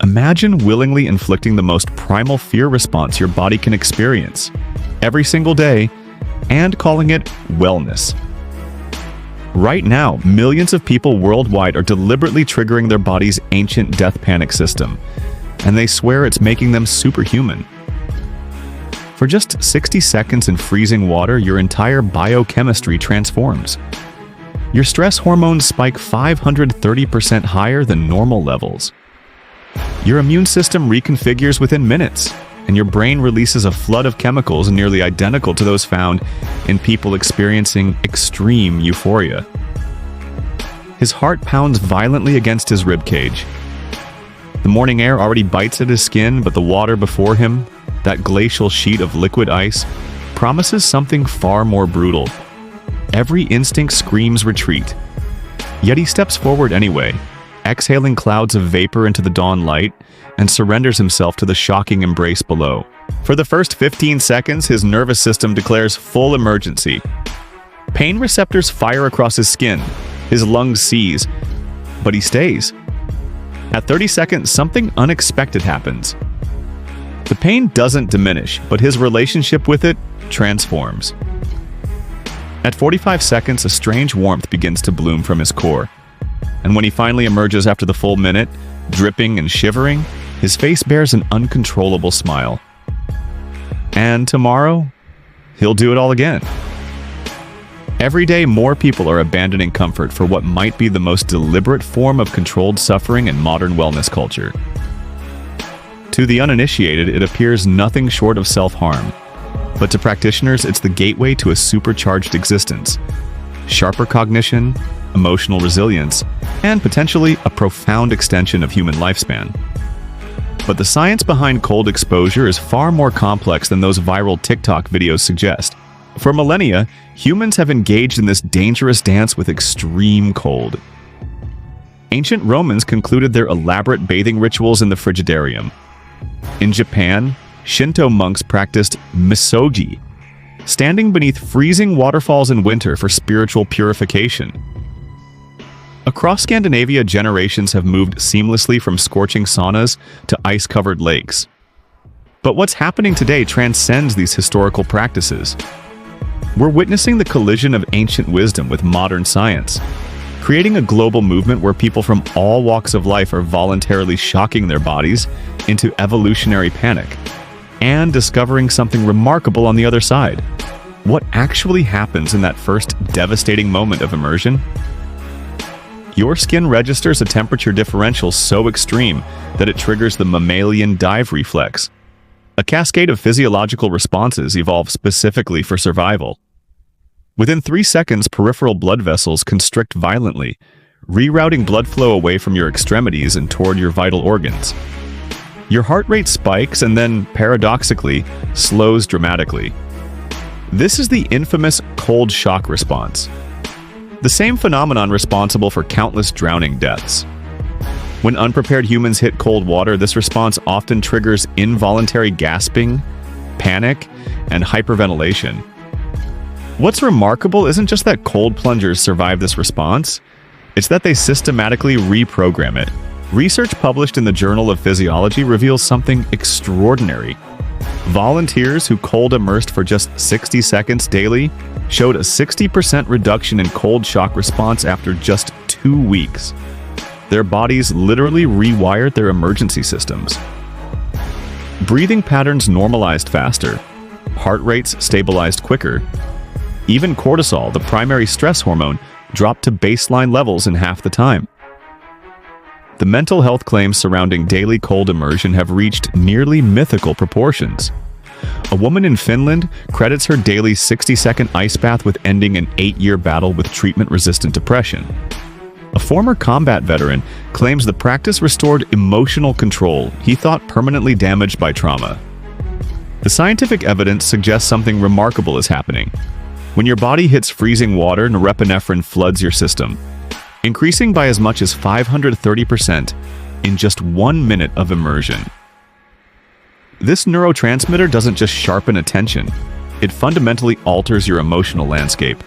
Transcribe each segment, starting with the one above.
Imagine willingly inflicting the most primal fear response your body can experience every single day and calling it wellness. Right now, millions of people worldwide are deliberately triggering their body's ancient death panic system, and they swear it's making them superhuman. For just 60 seconds in freezing water, your entire biochemistry transforms. Your stress hormones spike 530% higher than normal levels. Your immune system reconfigures within minutes, and your brain releases a flood of chemicals nearly identical to those found in people experiencing extreme euphoria. His heart pounds violently against his ribcage. The morning air already bites at his skin, but the water before him, that glacial sheet of liquid ice, promises something far more brutal. Every instinct screams retreat. Yet he steps forward anyway, exhaling clouds of vapor into the dawn light, and surrenders himself to the shocking embrace below. For the first 15 seconds, his nervous system declares full emergency. Pain receptors fire across his skin, his lungs seize, but he stays. At 30 seconds, something unexpected happens. The pain doesn't diminish, but his relationship with it transforms. At 45 seconds, a strange warmth begins to bloom from his core. And when he finally emerges after the full minute, dripping and shivering, his face bears an uncontrollable smile. And tomorrow, he'll do it all again. Every day, more people are abandoning comfort for what might be the most deliberate form of controlled suffering in modern wellness culture. To the uninitiated, it appears nothing short of self-harm. But to practitioners, it's the gateway to a supercharged existence, sharper cognition, emotional resilience, and potentially a profound extension of human lifespan. But the science behind cold exposure is far more complex than those viral TikTok videos suggest. For millennia, humans have engaged in this dangerous dance with extreme cold. Ancient Romans concluded their elaborate bathing rituals in the Frigidarium. In Japan, Shinto monks practiced misogi, standing beneath freezing waterfalls in winter for spiritual purification. Across Scandinavia, generations have moved seamlessly from scorching saunas to ice-covered lakes. But what's happening today transcends these historical practices. We're witnessing the collision of ancient wisdom with modern science, creating a global movement where people from all walks of life are voluntarily shocking their bodies into evolutionary panic and discovering something remarkable on the other side. What actually happens in that first devastating moment of immersion? Your skin registers a temperature differential so extreme that it triggers the mammalian dive reflex. A cascade of physiological responses evolved specifically for survival. Within 3 seconds, peripheral blood vessels constrict violently, rerouting blood flow away from your extremities and toward your vital organs. Your heart rate spikes and then, paradoxically, slows dramatically. This is the infamous cold shock response, the same phenomenon responsible for countless drowning deaths. When unprepared humans hit cold water, this response often triggers involuntary gasping, panic, and hyperventilation. What's remarkable isn't just that cold plungers survive this response, it's that they systematically reprogram it. Research published in the Journal of Physiology reveals something extraordinary. Volunteers who cold immersed for just 60 seconds daily showed a 60% reduction in cold shock response after just 2 weeks. Their bodies literally rewired their emergency systems. Breathing patterns normalized faster, heart rates stabilized quicker. Even cortisol, the primary stress hormone, dropped to baseline levels in half the time. The mental health claims surrounding daily cold immersion have reached nearly mythical proportions. A woman in Finland credits her daily 60-second ice bath with ending an 8-year battle with treatment-resistant depression. A former combat veteran claims the practice restored emotional control he thought permanently damaged by trauma. The scientific evidence suggests something remarkable is happening. When your body hits freezing water, norepinephrine floods your system, increasing by as much as 530% in just 1 minute of immersion. This neurotransmitter doesn't just sharpen attention, it fundamentally alters your emotional landscape.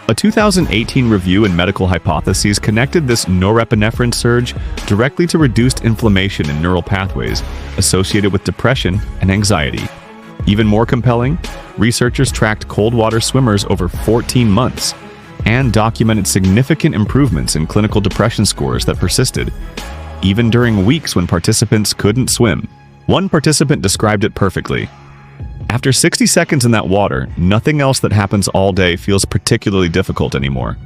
A 2018 review in Medical Hypotheses connected this norepinephrine surge directly to reduced inflammation in neural pathways associated with depression and anxiety. Even more compelling, researchers tracked cold water swimmers over 14 months and documented significant improvements in clinical depression scores that persisted, even during weeks when participants couldn't swim. One participant described it perfectly. After 60 seconds in that water, nothing else that happens all day feels particularly difficult anymore.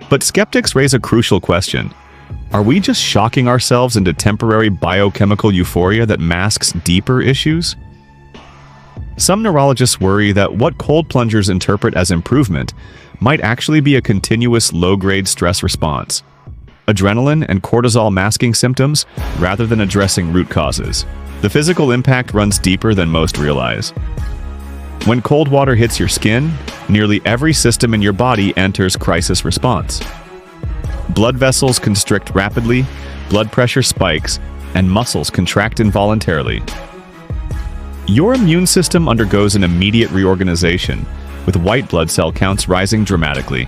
But skeptics raise a crucial question. Are we just shocking ourselves into temporary biochemical euphoria that masks deeper issues? Some neurologists worry that what cold plungers interpret as improvement might actually be a continuous low-grade stress response. Adrenaline and cortisol masking symptoms rather than addressing root causes. The physical impact runs deeper than most realize. When cold water hits your skin, nearly every system in your body enters crisis response. Blood vessels constrict rapidly, blood pressure spikes, and muscles contract involuntarily. Your immune system undergoes an immediate reorganization, with white blood cell counts rising dramatically.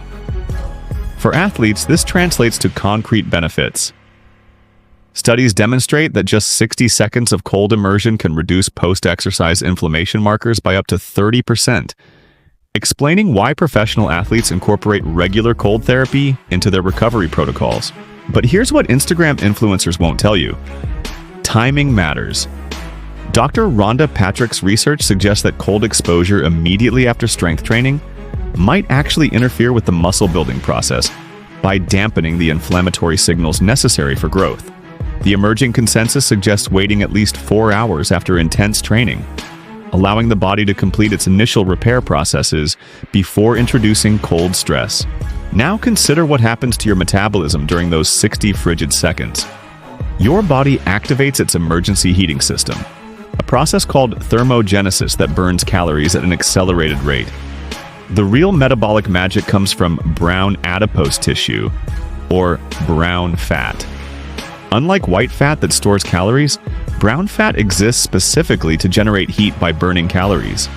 For athletes, this translates to concrete benefits. Studies demonstrate that just 60 seconds of cold immersion can reduce post-exercise inflammation markers by up to 30%, explaining why professional athletes incorporate regular cold therapy into their recovery protocols. But here's what Instagram influencers won't tell you. Timing matters. Dr. Rhonda Patrick's research suggests that cold exposure immediately after strength training might actually interfere with the muscle building process by dampening the inflammatory signals necessary for growth. The emerging consensus suggests waiting at least 4 hours after intense training, allowing the body to complete its initial repair processes before introducing cold stress. Now consider what happens to your metabolism during those 60 frigid seconds. Your body activates its emergency heating system, a process called thermogenesis that burns calories at an accelerated rate. The real metabolic magic comes from brown adipose tissue, or brown fat. Unlike white fat that stores calories, brown fat exists specifically to generate heat by burning calories.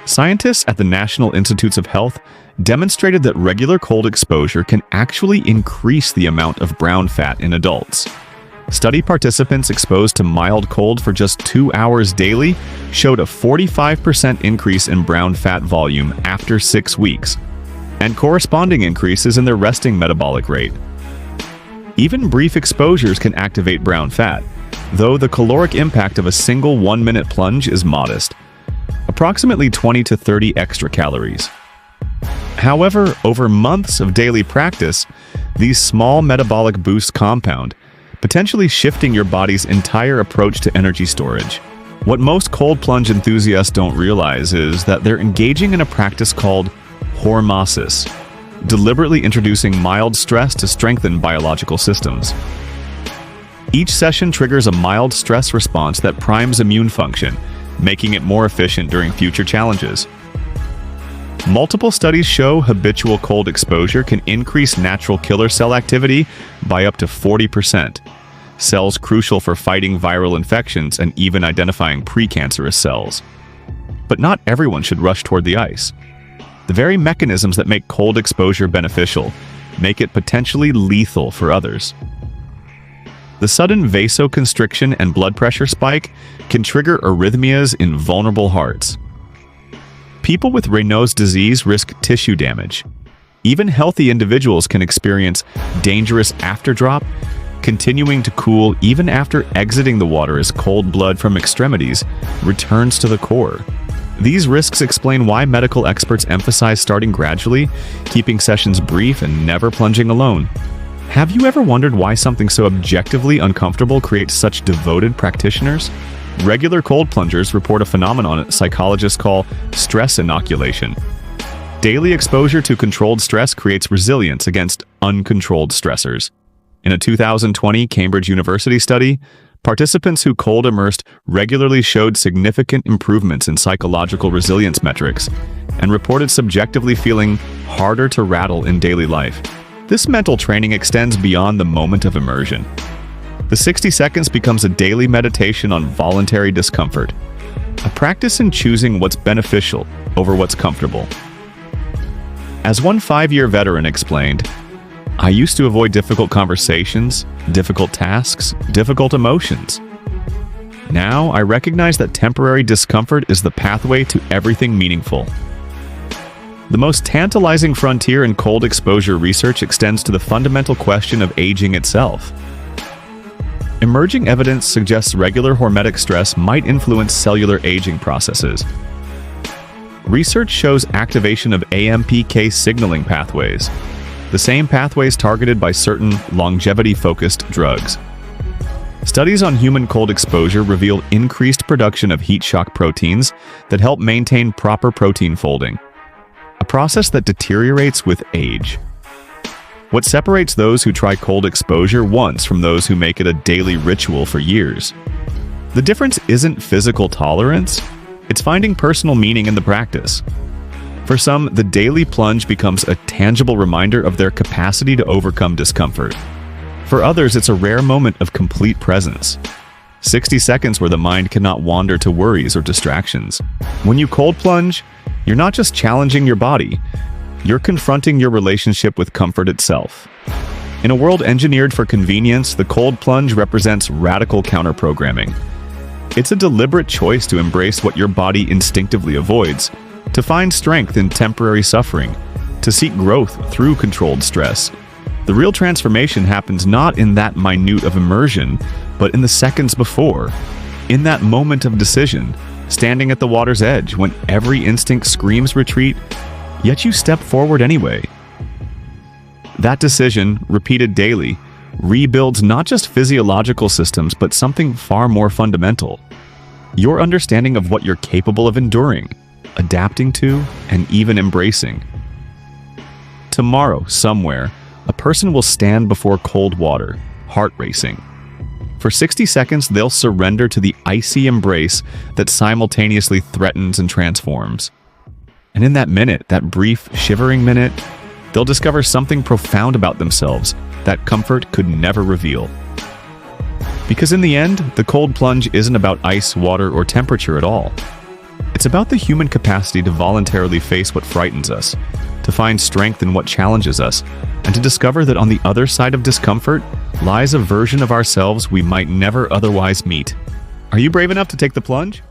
Scientists at the National Institutes of Health demonstrated that regular cold exposure can actually increase the amount of brown fat in adults. Study participants exposed to mild cold for just 2 hours daily showed a 45% increase in brown fat volume after 6 weeks, and corresponding increases in their resting metabolic rate. Even brief exposures can activate brown fat, though the caloric impact of a single 1-minute plunge is modest, approximately 20 to 30 extra calories. However, over months of daily practice, these small metabolic boosts compound, potentially shifting your body's entire approach to energy storage. What most cold plunge enthusiasts don't realize is that they're engaging in a practice called hormesis, deliberately introducing mild stress to strengthen biological systems. Each session triggers a mild stress response that primes immune function, making it more efficient during future challenges. Multiple studies show habitual cold exposure can increase natural killer cell activity by up to 40%, cells crucial for fighting viral infections and even identifying precancerous cells. But not everyone should rush toward the ice. The very mechanisms that make cold exposure beneficial make it potentially lethal for others. The sudden vasoconstriction and blood pressure spike can trigger arrhythmias in vulnerable hearts. People with Raynaud's disease risk tissue damage. Even healthy individuals can experience dangerous afterdrop, continuing to cool even after exiting the water as cold blood from extremities returns to the core. These risks explain why medical experts emphasize starting gradually, keeping sessions brief, and never plunging alone. Have you ever wondered why something so objectively uncomfortable creates such devoted practitioners? Regular cold plungers report a phenomenon psychologists call stress inoculation. Daily exposure to controlled stress creates resilience against uncontrolled stressors. In a 2020 Cambridge University study, participants who cold immersed regularly showed significant improvements in psychological resilience metrics and reported subjectively feeling harder to rattle in daily life. This mental training extends beyond the moment of immersion. The 60 seconds becomes a daily meditation on voluntary discomfort, a practice in choosing what's beneficial over what's comfortable. As one 5-year veteran explained, "I used to avoid difficult conversations, difficult tasks, difficult emotions. Now I recognize that temporary discomfort is the pathway to everything meaningful." The most tantalizing frontier in cold exposure research extends to the fundamental question of aging itself. Emerging evidence suggests regular hormetic stress might influence cellular aging processes. Research shows activation of AMPK signaling pathways, the same pathways targeted by certain longevity-focused drugs. Studies on human cold exposure reveal increased production of heat shock proteins that help maintain proper protein folding, a process that deteriorates with age. What separates those who try cold exposure once from those who make it a daily ritual for years? The difference isn't physical tolerance, it's finding personal meaning in the practice. For some, the daily plunge becomes a tangible reminder of their capacity to overcome discomfort. For others, it's a rare moment of complete presence. 60 seconds where the mind cannot wander to worries or distractions. When you cold plunge, you're not just challenging your body, you're confronting your relationship with comfort itself. In a world engineered for convenience, the cold plunge represents radical counter-programming. It's a deliberate choice to embrace what your body instinctively avoids, to find strength in temporary suffering, to seek growth through controlled stress. The real transformation happens not in that minute of immersion, but in the seconds before, in that moment of decision, standing at the water's edge when every instinct screams retreat, yet you step forward anyway. That decision, repeated daily, rebuilds not just physiological systems, but something far more fundamental: your understanding of what you're capable of enduring, adapting to, and even embracing. Tomorrow, somewhere, a person will stand before cold water, heart racing. For 60 seconds, they'll surrender to the icy embrace that simultaneously threatens and transforms. And in that minute, that brief, shivering minute, they'll discover something profound about themselves that comfort could never reveal. Because in the end, the cold plunge isn't about ice, water, or temperature at all. It's about the human capacity to voluntarily face what frightens us, to find strength in what challenges us, and to discover that on the other side of discomfort lies a version of ourselves we might never otherwise meet. Are you brave enough to take the plunge?